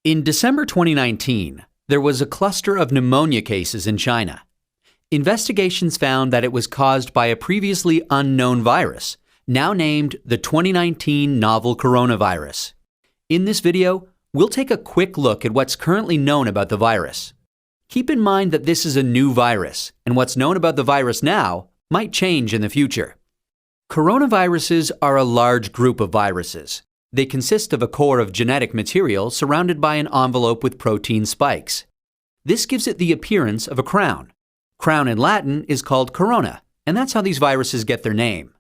In December 2019, there was a cluster of pneumonia cases in China. Investigations found that it was caused by a previously unknown virus, now named the 2019 novel coronavirus. In this video, we'll take a quick look at what's currently known about the virus. Keep in mind that this is a new virus, and what's known about the virus now might change in the future. Coronaviruses are a large group of viruses. They consist of a core of genetic material surrounded by an envelope with protein spikes. This gives it the appearance of a crown. Crown in Latin is called corona, and that's how these viruses get their name.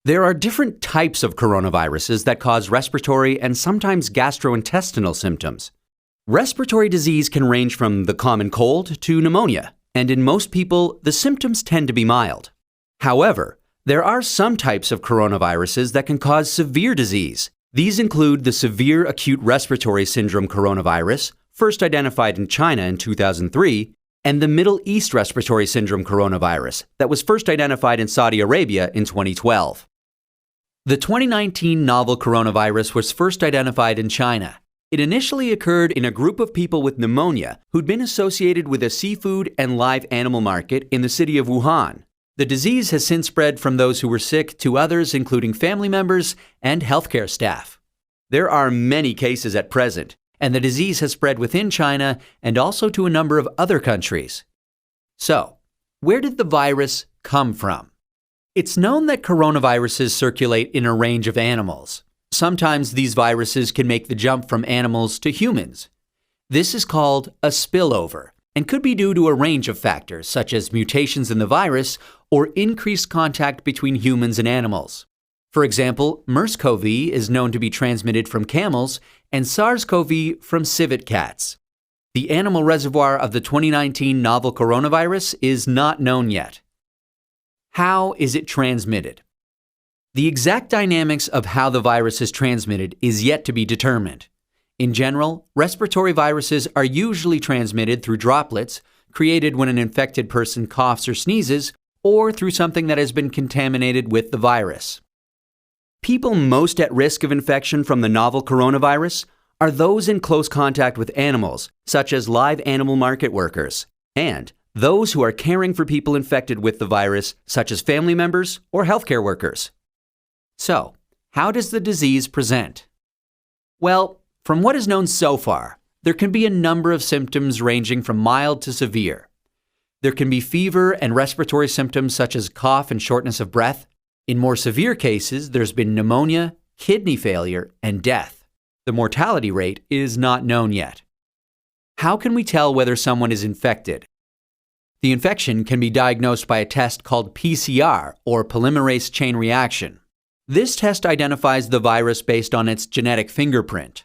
There are different types of coronaviruses that cause respiratory and sometimes gastrointestinal symptoms. Respiratory disease can range from the common cold to pneumonia, and in most people, the symptoms tend to be mild. However, there are some types of coronaviruses that can cause severe disease. These include the severe acute respiratory syndrome coronavirus, first identified in China in 2003, and the Middle East respiratory syndrome coronavirus that was first identified in Saudi Arabia in 2012. The 2019 novel coronavirus was first identified in China. It initially occurred in a group of people with pneumonia who'd been associated with a seafood and live animal market in the city of Wuhan. The disease has since spread from those who were sick to others, including family members and healthcare staff. There are many cases at present, and the disease has spread within China and also to a number of other countries. So, where did the virus come from? It's known that coronaviruses circulate in a range of animals. Sometimes these viruses can make the jump from animals to humans. This is called a spillover and could be due to a range of factors such as mutations in the virus or increased contact between humans and animals. For example, MERS-CoV is known to be transmitted from camels and SARS-CoV from civet cats. The animal reservoir of the 2019 novel coronavirus is not known yet. How is it transmitted? The exact dynamics of how the virus is transmitted is yet to be determined. In general, respiratory viruses are usually transmitted through droplets created when an infected person coughs or sneezes, or through something that has been contaminated with the virus. People most at risk of infection from the novel coronavirus are those in close contact with animals, such as live animal market workers, and those who are caring for people infected with the virus, such as family members or healthcare workers. So, how does the disease present? Well, from what is known so far, there can be a number of symptoms ranging from mild to severe. There can be fever and respiratory symptoms such as cough and shortness of breath. In more severe cases, there's been pneumonia, kidney failure, and death. The mortality rate is not known yet. How can we tell whether someone is infected? The infection can be diagnosed by a test called PCR, or polymerase chain reaction. This test identifies the virus based on its genetic fingerprint.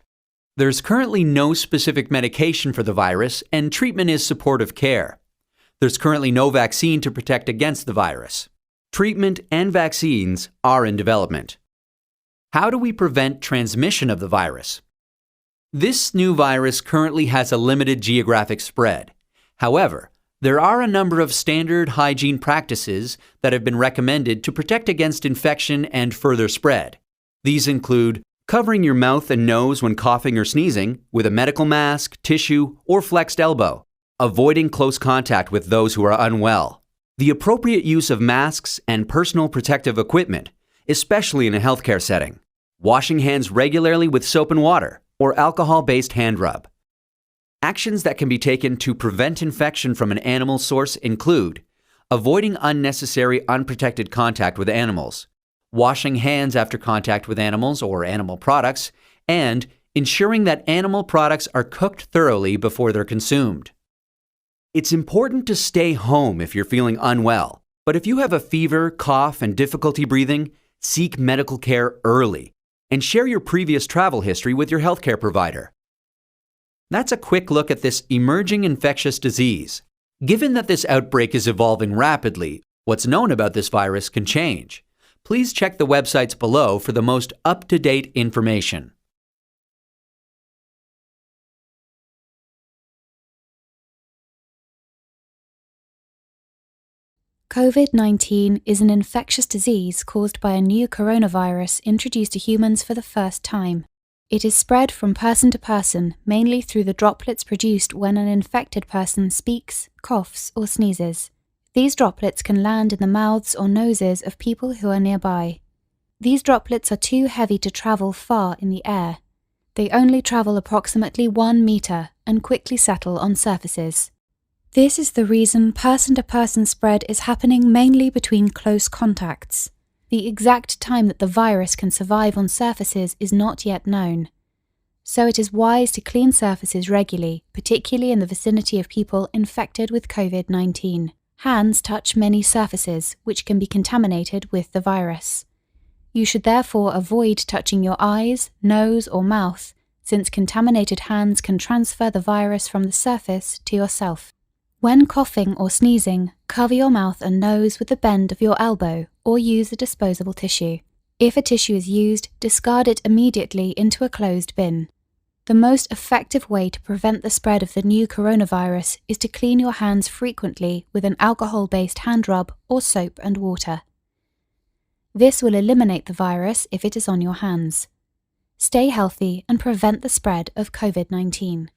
There's currently no specific medication for the virus, and treatment is supportive care. There's currently no vaccine to protect against the virus. Treatment and vaccines are in development. How do we prevent transmission of the virus? This new virus currently has a limited geographic spread. However, there are a number of standard hygiene practices that have been recommended to protect against infection and further spread. These include covering your mouth and nose when coughing or sneezing with a medical mask, tissue, or flexed elbow, avoiding close contact with those who are unwell, the appropriate use of masks and personal protective equipment, especially in a healthcare setting, washing hands regularly with soap and water or alcohol-based hand rub. Actions that can be taken to prevent infection from an animal source include avoiding unnecessary unprotected contact with animals, washing hands after contact with animals or animal products, and ensuring that animal products are cooked thoroughly before they're consumed. It's important to stay home if you're feeling unwell, but if you have a fever, cough, and difficulty breathing, seek medical care early and share your previous travel history with your healthcare provider. That's a quick look at this emerging infectious disease. Given that this outbreak is evolving rapidly, what's known about this virus can change. Please check the websites below for the most up-to-date information. COVID-19 is an infectious disease caused by a new coronavirus introduced to humans for the first time. It is spread from person to person mainly through the droplets produced when an infected person speaks, coughs, or sneezes. These droplets can land in the mouths or noses of people who are nearby. These droplets are too heavy to travel far in the air. They only travel approximately 1 meter and quickly settle on surfaces. This is the reason person-to-person spread is happening mainly between close contacts. The exact time that the virus can survive on surfaces is not yet known. So it is wise to clean surfaces regularly, particularly in the vicinity of people infected with COVID-19. Hands touch many surfaces, which can be contaminated with the virus. You should therefore avoid touching your eyes, nose, or mouth, since contaminated hands can transfer the virus from the surface to yourself. When coughing or sneezing, cover your mouth and nose with the bend of your elbow or use a disposable tissue. If a tissue is used, discard it immediately into a closed bin. The most effective way to prevent the spread of the new coronavirus is to clean your hands frequently with an alcohol-based hand rub or soap and water. This will eliminate the virus if it is on your hands. Stay healthy and prevent the spread of COVID-19.